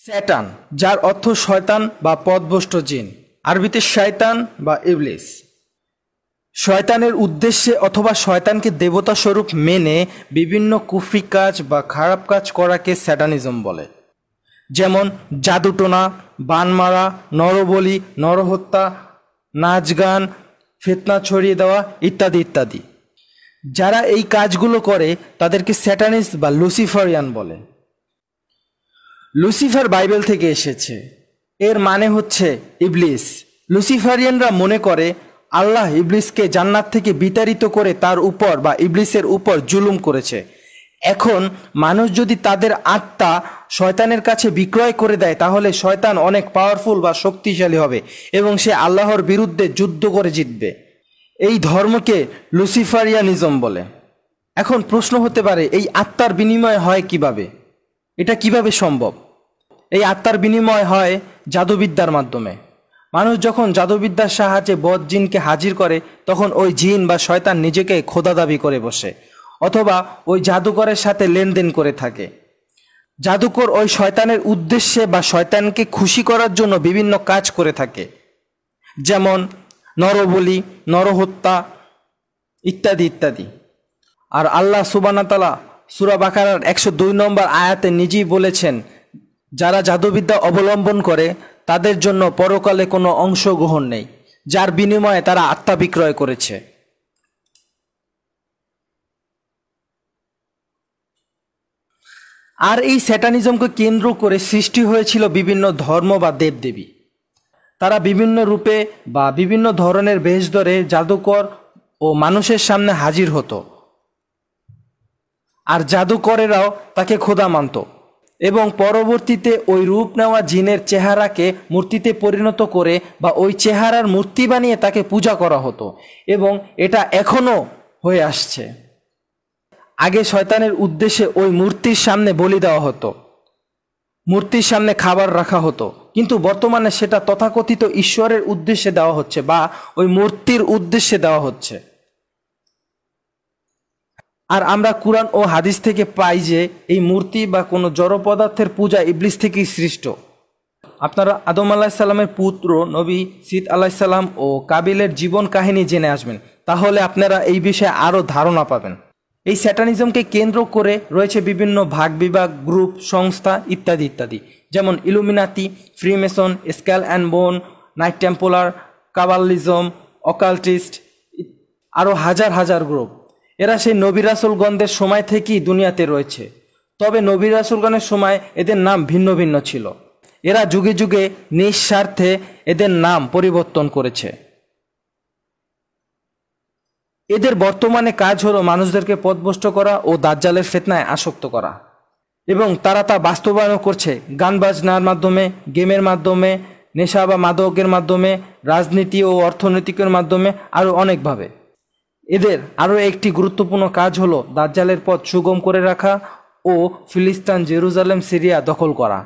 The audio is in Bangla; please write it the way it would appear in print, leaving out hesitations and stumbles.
স্যাটান, যার অর্থ শয়তান বা পথভ্রষ্ট জিন, আরবিতে শয়তান বা ইবলিস। শয়তানের উদ্দেশ্যে অথবা শয়তানকে দেবতা স্বরূপ মেনে বিভিন্ন কুফরি কাজ বা খারাপ কাজ করাকে স্যাটানিজম বলে। যেমন জাদুটোনা, বান মারা, নরবলি, নরহত্যা, নাচ গান, ফিতনা ছড়িয়ে দেওয়া ইত্যাদি ইত্যাদি। যারা এই কাজগুলো করে তাদেরকে স্যাটানিস্ট বা লুসিফারিয়ান বলে। লুসিফার বাইবেল থেকে এসেছে, এর মানে হচ্ছে ইবলিস। লুসিফারিয়ানরা মনে করে আল্লাহ ইবলিসকে জান্নাত থেকে বিতাড়িত করে তার উপর বা ইবলিসের উপর জুলুম করেছে। এখন মানুষ যদি তাদের আত্মা শয়তানের কাছে বিক্রয় করে দেয় তাহলে শয়তান অনেক পাওয়ারফুল বা শক্তিশালী হবে এবং সে আল্লাহর বিরুদ্ধে যুদ্ধ করে জিতবে। এই ধর্মকে লুসিফারিয়ানিজম বলে। এখন প্রশ্ন হতে পারে, এই আত্মার বিনিময় হয় কিভাবে? এটা কিভাবে সম্ভব? এই আত্মার বিনিময় হয় জাদুবিদ্যার মাধ্যমে। মানুষ যখন জাদুবিদ্যার সাহায্যে বদ জিনকে হাজির করে তখন ওই জিন বা শয়তান নিজেকে খোদা দাবি করে বসে, অথবা ওই জাদুকরের সাথে লেনদেন করে থাকে। জাদুকর ওই শয়তানের উদ্দেশ্যে বা শয়তানকে খুশি করার জন্য বিভিন্ন কাজ করে থাকে, যেমন নরবলি, নরহত্যা ইত্যাদি ইত্যাদি। আর আল্লাহ সুবহানাহু ওয়া তাআলা সূরা বাকারার 102 নম্বর আয়াতে নিজেই বলেছেন, যারা জাদুবিদ্যা অবলম্বন করে তাদের জন্য পরকালে কোনো অংশগ্রহণ নেই, যার বিনিময়ে তারা আত্মা বিক্রয় করেছে। আর এই স্যাটানিজমকে কেন্দ্র করে সৃষ্টি হয়েছিল বিভিন্ন ধর্ম বা দেবদেবী। তারা বিভিন্ন রূপে বা বিভিন্ন ধরনের বেশ ধরে জাদুকর ও মানুষের সামনে হাজির হতো, আর জাদুকরেরাও তাকে খোদা মানত এবং পরবর্তীতে ওই রূপ নেওয়া জিনের চেহারাকে মূর্তিতে পরিণত করে বা ওই চেহারার মূর্তি বানিয়ে তাকে পূজা করা হতো, এবং এটা এখনো হয়ে আসছে। আগে শয়তানের উদ্দেশ্যে ওই মূর্তির সামনে বলি দেওয়া হতো, মূর্তির সামনে খাবার রাখা হতো, কিন্তু বর্তমানে সেটা তথাকথিত ঈশ্বরের উদ্দেশ্যে দেওয়া হচ্ছে বা ওই মূর্তির উদ্দেশ্যে দেওয়া হচ্ছে। আর আমরা কুরআন ও হাদিস থেকে পাই যে এই মূর্তি বা কোনো জড় পদার্থের পূজা ইবলিস থেকেই সৃষ্ট। আপনারা আদম আলাহিসাল্লামের পুত্র নবী সিদ আলাহিসাল্লাম ও কাবিলের জীবন কাহিনী জেনে আসবেন, তাহলে আপনারা এই বিষয়ে আরও ধারণা পাবেন। এই স্যাটানিজমকে কেন্দ্র করে রয়েছে বিভিন্ন ভাগ বিভাগ, গ্রুপ, সংস্থা ইত্যাদি ইত্যাদি, যেমন Illuminati, Freemason, Skull and Bones, Knight Templar, Kabbalism, occultist, আরও হাজার হাজার গ্রুপ। এরা সেই নবী রাসূলগণদের সময় থেকেই দুনিয়াতে রয়েছে, তবে নবী রাসূলগণের সময় এদের নাম ভিন্ন ভিন্ন ছিল। এরা যুগে যুগে নিঃস্বার্থে এদের নাম পরিবর্তন করেছে। এদের বর্তমানে কাজ হলো মানুষদেরকে পথভ্রষ্ট করা ও দাজ্জালের ফিতনায় আসক্ত করা, এবং তারা তা বাস্তবায়ন করছে গান বাজনার মাধ্যমে, গেমের মাধ্যমে, নেশা বা মাদকের মাধ্যমে, রাজনীতি ও অর্থনৈতিকের মাধ্যমে, আরও অনেকভাবে। এদের আরও একটি গুরুত্বপূর্ণ কাজ হলো দাজ্জালের পথ সুগম করে রাখা ও ফিলিস্তিন, জেরুজালেম, সিরিয়া দখল করা।